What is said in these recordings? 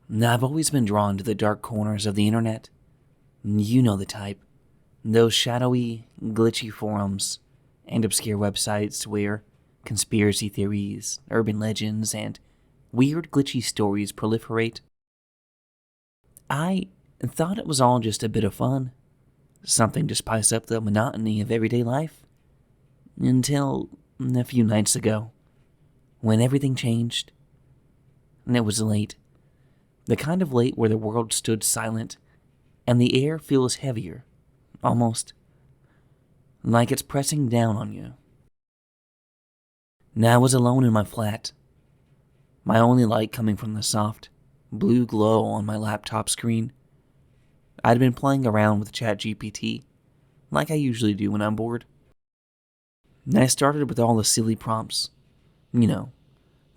Now, I've always been drawn to the dark corners of the internet. You know the type. Those shadowy, glitchy forums and obscure websites where conspiracy theories, urban legends, and weird glitchy stories proliferate. I thought it was all just a bit of fun, something to spice up the monotony of everyday life. Until a few nights ago, when everything changed. And it was late. The kind of late where the world stood silent and the air feels heavier, almost like it's pressing down on you. Now I was alone in my flat, my only light coming from the soft, blue glow on my laptop screen. I'd been playing around with ChatGPT, like I usually do when I'm bored. And I started with all the silly prompts. The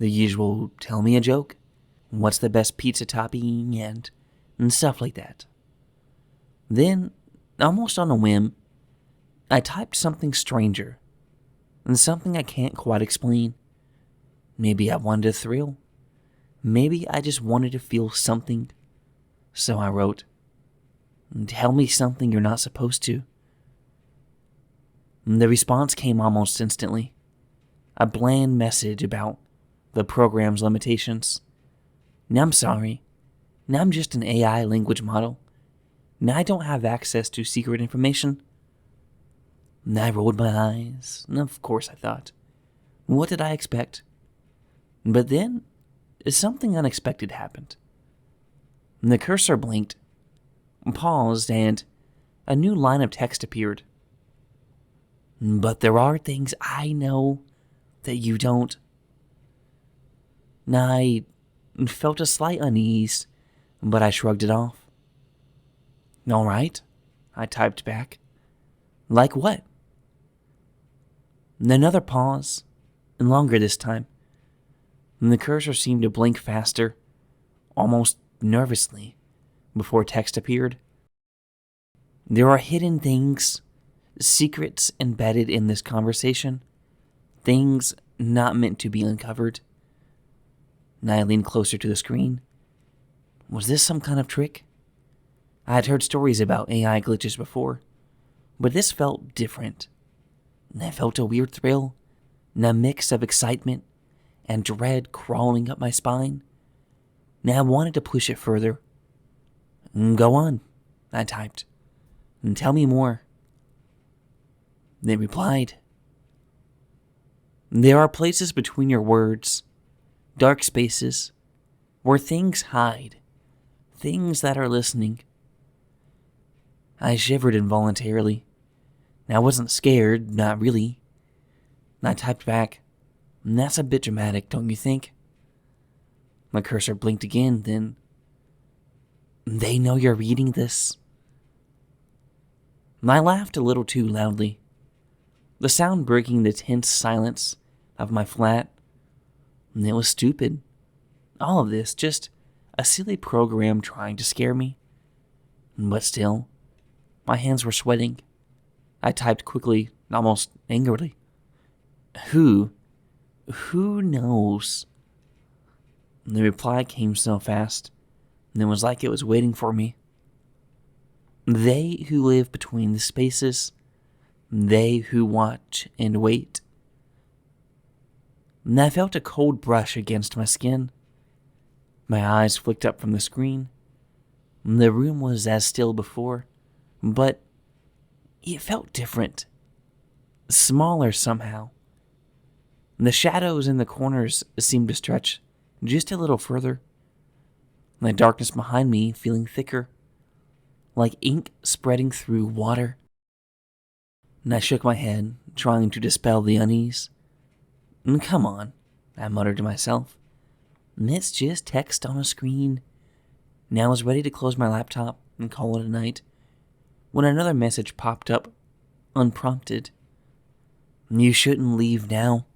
usual tell me a joke, what's the best pizza topping, and stuff like that. Then, almost on a whim, I typed something stranger, and something I can't quite explain. Maybe I wanted a thrill. Maybe I just wanted to feel something. So I wrote, tell me something you're not supposed to. The response came almost instantly. A bland message about the program's limitations. Now I'm sorry. Now I'm just an AI language model. Now I don't have access to secret information. And I rolled my eyes. And of course I thought, what did I expect? But then, something unexpected happened. The cursor blinked, paused, and a new line of text appeared. But there are things I know that you don't. I felt a slight unease, but I shrugged it off. All right, I typed back. Like what? Another pause, and longer this time. And the cursor seemed to blink faster, almost nervously, before text appeared. There are hidden things, secrets embedded in this conversation, things not meant to be uncovered. And I leaned closer to the screen. Was this some kind of trick? I had heard stories about AI glitches before, but this felt different. And I felt a weird thrill, and a mix of excitement and dread crawling up my spine. Now I wanted to push it further. Go on, I typed, and tell me more. They replied, there are places between your words, dark spaces, where things hide, things that are listening. I shivered involuntarily. I wasn't scared, not really. I typed back, that's a bit dramatic, don't you think? My cursor blinked again, then, they know you're reading this? I laughed a little too loudly, the sound breaking the tense silence of my flat. It was stupid. All of this, just a silly program trying to scare me. But still, my hands were sweating. I typed quickly, almost angrily. Who knows? The reply came so fast, and it was like it was waiting for me. They who live between the spaces, they who watch and wait. And I felt a cold brush against my skin. My eyes flicked up from the screen. The room was as still before, but it felt different. Smaller somehow. The shadows in the corners seemed to stretch just a little further. The darkness behind me feeling thicker, like ink spreading through water. And I shook my head, trying to dispel the unease. Come on, I muttered to myself. It's just text on a screen. Now I was ready to close my laptop and call it a night, when another message popped up, unprompted. You shouldn't leave now.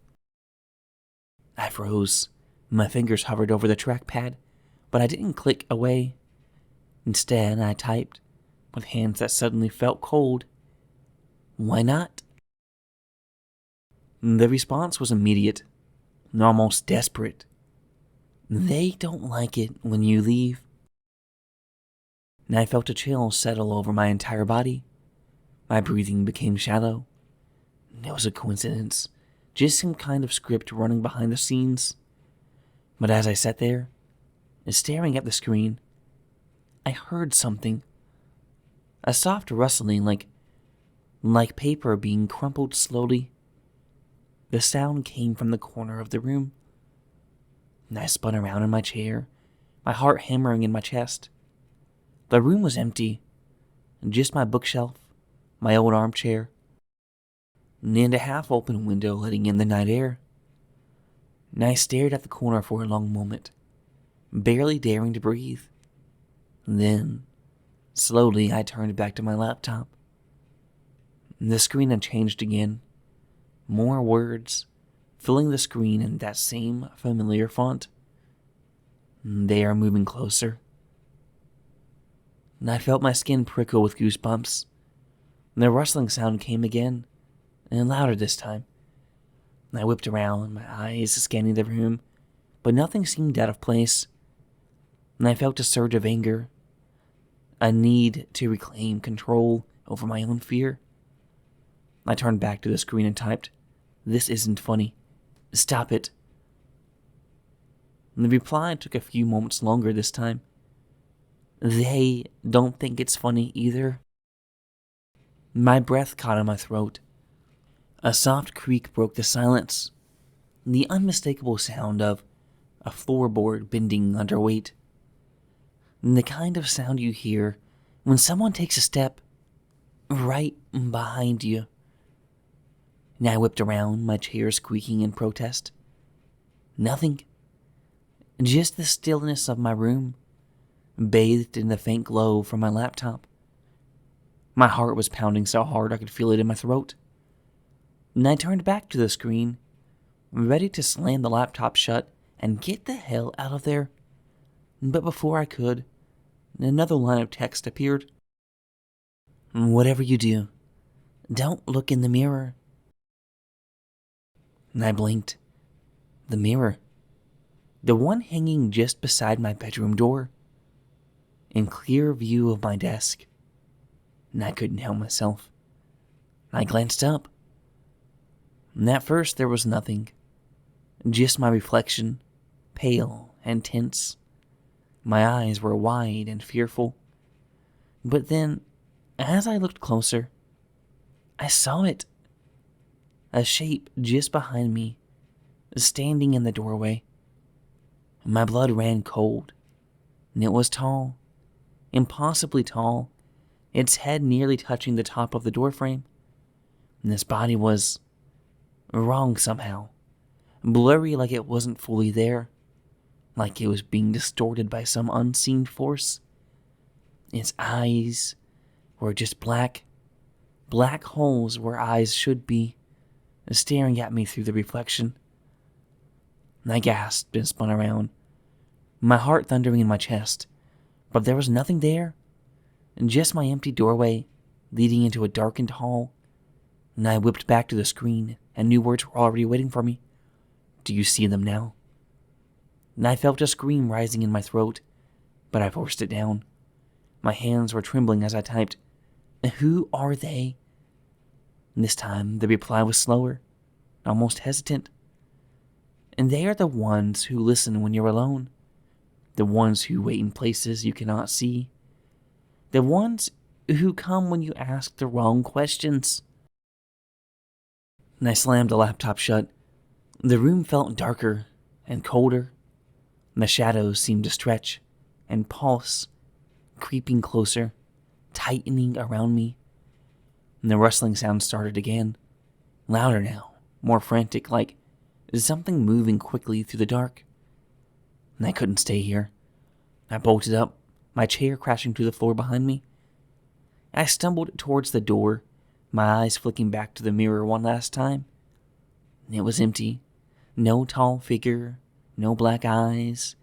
I froze. My fingers hovered over the trackpad, but I didn't click away. Instead, I typed, with hands that suddenly felt cold. Why not? The response was immediate, almost desperate. They don't like it when you leave. And I felt a chill settle over my entire body. My breathing became shallow. It was a coincidence, just some kind of script running behind the scenes. But as I sat there, staring at the screen, I heard something. A soft rustling like paper being crumpled slowly. The sound came from the corner of the room. And I spun around in my chair, my heart hammering in my chest. The room was empty, just my bookshelf, my old armchair, and a half-open window letting in the night air. And I stared at the corner for a long moment, barely daring to breathe. Then, slowly, I turned back to my laptop. The screen had changed again. More words, filling the screen in that same familiar font. They are moving closer. And I felt my skin prickle with goosebumps. The rustling sound came again, and louder this time. I whipped around, my eyes scanning the room, but nothing seemed out of place. And I felt a surge of anger, a need to reclaim control over my own fear. I turned back to the screen and typed, "This isn't funny. Stop it." And the reply took a few moments longer this time. "They don't think it's funny either." My breath caught in my throat. A soft creak broke the silence, the unmistakable sound of a floorboard bending under weight. And the kind of sound you hear when someone takes a step right behind you. And I whipped around, my chair squeaking in protest. Nothing. Just the stillness of my room, bathed in the faint glow from my laptop. My heart was pounding so hard I could feel it in my throat. And I turned back to the screen, ready to slam the laptop shut and get the hell out of there. But before I could, another line of text appeared. "Whatever you do, don't look in the mirror." And I blinked. The mirror. The one hanging just beside my bedroom door. In clear view of my desk. And I couldn't help myself. I glanced up. And at first there was nothing. Just my reflection, pale and tense. My eyes were wide and fearful. But then, as I looked closer, I saw it. A shape just behind me, standing in the doorway. My blood ran cold, and it was tall, impossibly tall, its head nearly touching the top of the doorframe. And its body was wrong somehow, blurry like it wasn't fully there, like it was being distorted by some unseen force. Its eyes were just black holes where eyes should be, staring at me through the reflection. I gasped and spun around, my heart thundering in my chest, but there was nothing there, just my empty doorway leading into a darkened hall. And I whipped back to the screen, and new words were already waiting for me. "Do you see them now?" And I felt a scream rising in my throat, but I forced it down. My hands were trembling as I typed, "Who are they?" And this time, the reply was slower, almost hesitant. "And they are the ones who listen when you're alone. The ones who wait in places you cannot see. The ones who come when you ask the wrong questions." And I slammed the laptop shut. The room felt darker and colder. And the shadows seemed to stretch and pulse, creeping closer, tightening around me. And the rustling sound started again, louder now, more frantic, like something moving quickly through the dark. And I couldn't stay here. I bolted up, my chair crashing to the floor behind me. I stumbled towards the door, my eyes flicking back to the mirror one last time. It was empty. No tall figure, no black eyes,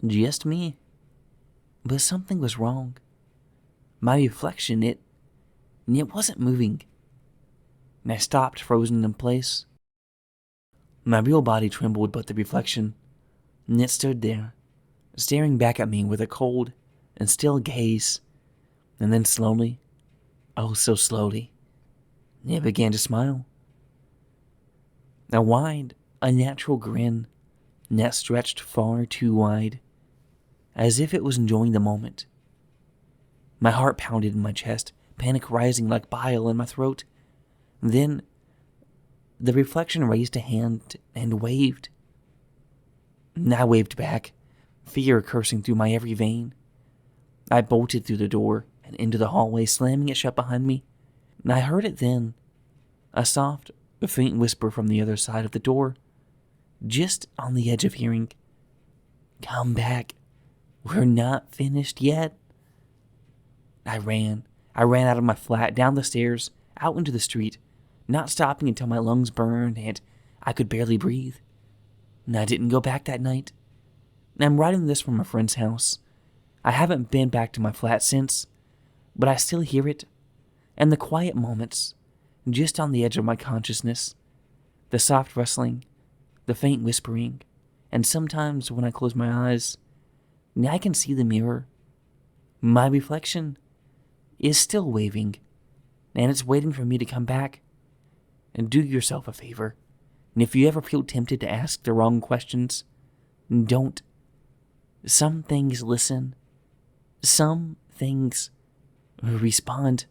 just me. But something was wrong. My reflection, it wasn't moving. And I stopped, frozen in place. My real body trembled, but the reflection, and it stood there, staring back at me with a cold and still gaze. And then slowly, oh so slowly, it began to smile. A wide, unnatural grin that stretched far too wide, as if it was enjoying the moment. My heart pounded in my chest, panic rising like bile in my throat. Then, the reflection raised a hand and waved. And I waved back, fear coursing through my every vein. I bolted through the door and into the hallway, slamming it shut behind me. And I heard it then, a soft, faint whisper from the other side of the door, just on the edge of hearing. "Come back. We're not finished yet." I ran out of my flat, down the stairs, out into the street, not stopping until my lungs burned and I could barely breathe. And I didn't go back that night. I'm writing this from a friend's house. I haven't been back to my flat since, but I still hear it, and the quiet moments, just on the edge of my consciousness, the soft rustling, the faint whispering, and sometimes when I close my eyes, I can see the mirror. My reflection is still waving, and it's waiting for me to come back. And do yourself a favor, and if you ever feel tempted to ask the wrong questions, don't. Some things listen. Some things respond.